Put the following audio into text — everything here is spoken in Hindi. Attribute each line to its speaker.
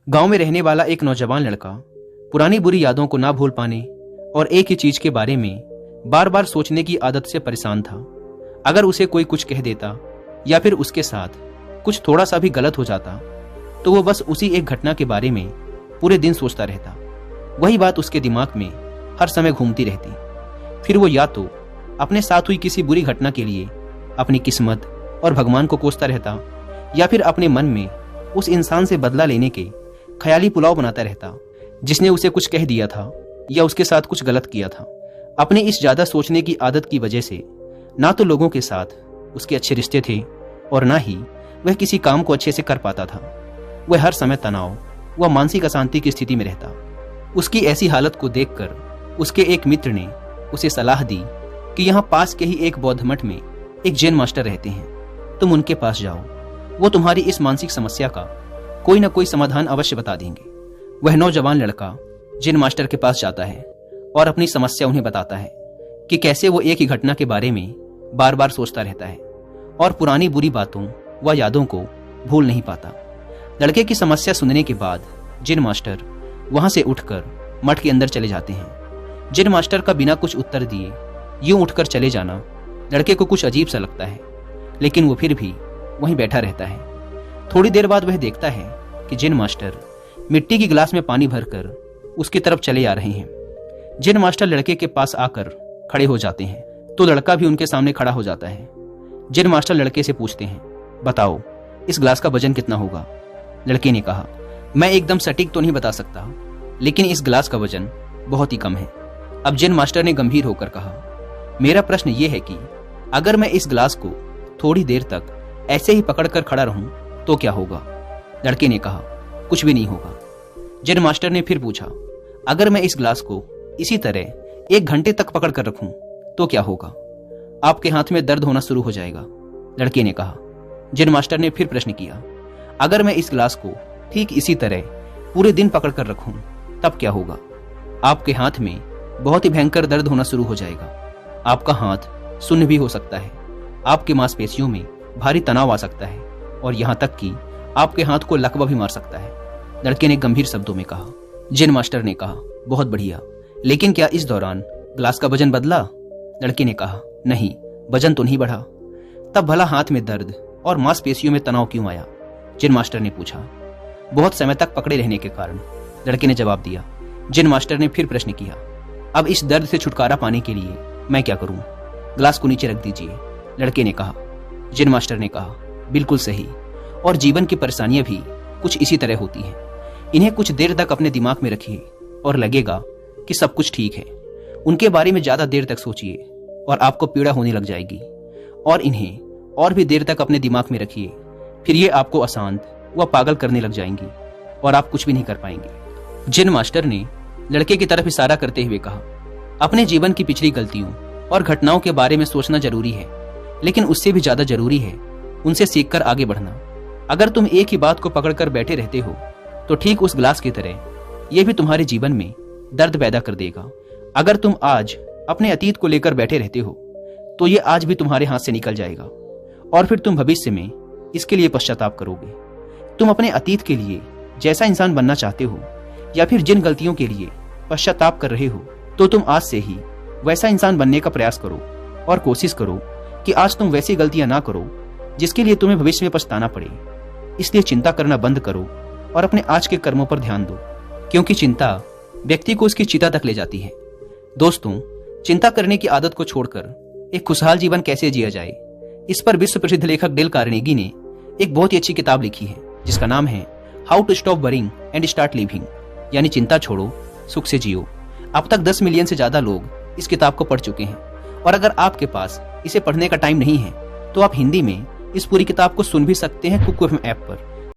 Speaker 1: गांव में रहने वाला एक नौजवान लड़का पुरानी बुरी यादों को ना भूल पाने और एक ही चीज के बारे में बार बार सोचने की आदत से परेशान था। अगर उसे कोई कुछ कह देता या फिर उसके साथ कुछ थोड़ा सा भी गलत हो जाता तो वो बस उसी एक घटना के बारे में पूरे दिन सोचता रहता। वही बात उसके दिमाग में हर समय घूमती रहती। फिर वो या तो अपने साथ हुई किसी बुरी घटना के लिए अपनी किस्मत और भगवान को कोसता रहता या फिर अपने मन में उस इंसान से बदला लेने के ख्याली पुलाव बनाता रहता जिसने उसे कुछ कह दिया था या उसके साथ कुछ गलत किया था। अपनी इस ज्यादा सोचने की आदत की वजह से ना तो लोगों के साथ उसके अच्छे रिश्ते थे और ना ही वह किसी काम को अच्छे से कर पाता था। वह हर समय तनाव व मानसिक अशांति की स्थिति में रहता। उसकी ऐसी हालत को देखकर उसके एक मित्र ने उसे सलाह दी कि यहाँ पास के ही एक बौद्ध मठ में एक जैन मास्टर रहते हैं, तुम उनके पास जाओ, वो तुम्हारी इस मानसिक समस्या का कोई ना कोई समाधान अवश्य बता देंगे। वह नौजवान लड़का जैन मास्टर के पास जाता है और अपनी समस्या उन्हें बताता है कि कैसे वो एक ही घटना के बारे में बार बार सोचता रहता है और पुरानी बुरी बातों व यादों को भूल नहीं पाता। लड़के की समस्या सुनने के बाद जैन मास्टर वहां से उठकर मठ के अंदर चले जाते हैं। जैन मास्टर का बिना कुछ उत्तर दिए यूं उठकर चले जाना लड़के को कुछ अजीब सा लगता है, लेकिन वो फिर भी वहीं बैठा रहता है। थोड़ी देर बाद वह देखता है कि जैन मास्टर मिट्टी की गिलास में पानी भरकर उसकी तरफ चले आ रहे हैं। जैन मास्टर लड़के के पास आकर खड़े हो जाते हैं तो लड़का भी उनके सामने खड़ा हो जाता है। जैन मास्टर लड़के से पूछते हैं, बताओ इस गिलास का वजन कितना होगा? लड़के ने कहा, मैं एकदम सटीक तो नहीं बता सकता, लेकिन इस गिलास का वजन बहुत ही कम है। अब जैन मास्टर ने गंभीर होकर कहा, मेरा प्रश्न ये है कि अगर मैं इस गिलास को थोड़ी देर तक ऐसे ही पकड़कर खड़ा रहूं तो क्या होगा? लड़के ने कहा, कुछ भी नहीं होगा। जैन मास्टर ने फिर पूछा, अगर मैं इस गिलास को इसी तरह 1 घंटे तक पकड़ कर रखूं तो क्या होगा? आपके हाथ में दर्द होना शुरू हो जाएगा। लड़के ने कहा। जैन मास्टर ने फिर प्रश्न किया, अगर मैं इस गिलास को ठीक इसी तरह पूरे दिन पकड़ कर रखूं तब क्या होगा? आपके हाथ में बहुत ही भयंकर दर्द होना शुरू हो जाएगा। आपका हाथ सुन्न भी हो सकता है, आपकी मांसपेशियों में भारी तनाव आ सकता है और यहाँ तक कि आपके हाथ को लकवा भी मार सकता है। लड़के ने गंभीर शब्दों में कहा। जैन मास्टर ने कहा, बहुत बढ़िया, लेकिन क्या इस दौरान गिलास का वजन बदला? लड़के ने कहा, नहीं, वजन तो नहीं बढ़ा। तब भला हाथ में दर्द और मांसपेशियों में तनाव क्यों आया? जैन मास्टर ने पूछा। बहुत समय तक पकड़े रहने के कारण, लड़के ने जवाब दिया। जैन मास्टर ने फिर प्रश्न किया, अब इस दर्द से छुटकारा पाने के लिए मैं क्या करूं? गिलास को नीचे रख दीजिए। लड़के ने कहा। जैन मास्टर ने कहा, बिल्कुल सही, और जीवन की परेशानियां भी कुछ इसी तरह होती हैं। इन्हें कुछ देर तक अपने दिमाग में रखिए और लगेगा कि सब कुछ ठीक है। उनके बारे में ज्यादा देर तक सोचिए और आपको पीड़ा होने लग जाएगी, और इन्हें और भी देर तक अपने दिमाग में रखिए, फिर ये आपको अशांत व पागल करने लग जाएंगी और आप कुछ भी नहीं कर पाएंगे। जैन मास्टर ने लड़के की तरफ इशारा करते हुए कहा, अपने जीवन की पिछली गलतियों और घटनाओं के बारे में सोचना जरूरी है, लेकिन उससे भी ज्यादा जरूरी है उनसे सीखकर आगे बढ़ना। अगर तुम एक ही बात को पकड़कर बैठे रहते हो तो ठीक उस गिलास की तरह यह भी तुम्हारे जीवन में दर्द पैदा कर देगा। अगर तुम आज अपने अतीत को लेकर बैठे रहते हो तो ये आज भी तुम्हारे हाथ से निकल जाएगा और फिर तुम भविष्य में इसके लिए पश्चाताप करोगे। तुम अपने अतीत के लिए जैसा इंसान बनना चाहते हो या फिर जिन गलतियों के लिए पश्चाताप कर रहे हो तो तुम आज से ही वैसा इंसान बनने का प्रयास करो और कोशिश करो कि आज तुम वैसी गलतियां ना करो जिसके लिए तुम्हें भविष्य में पछताना पड़े। इसलिए चिंता करना बंद करो और अपने आज के कर्मों पर ध्यान दो, क्योंकि चिंता व्यक्ति को उसकी चिता तक ले जाती है। दोस्तों, चिंता करने की आदत को छोड़कर एक खुशहाल जीवन कैसे जिया जाए, इस पर विश्व प्रसिद्ध लेखक डेल कार्नेगी ने एक बहुत ही अच्छी किताब लिखी है जिसका नाम है how to stop worrying and start living, यानी चिंता छोड़ो सुख से जियो। अब तक 10 मिलियन से ज्यादा लोग इस किताब को पढ़ चुके हैं, और अगर आपके पास इसे पढ़ने का टाइम नहीं है तो आप हिंदी में इस पूरी किताब को सुन भी सकते हैं कुक एफएम ऐप पर।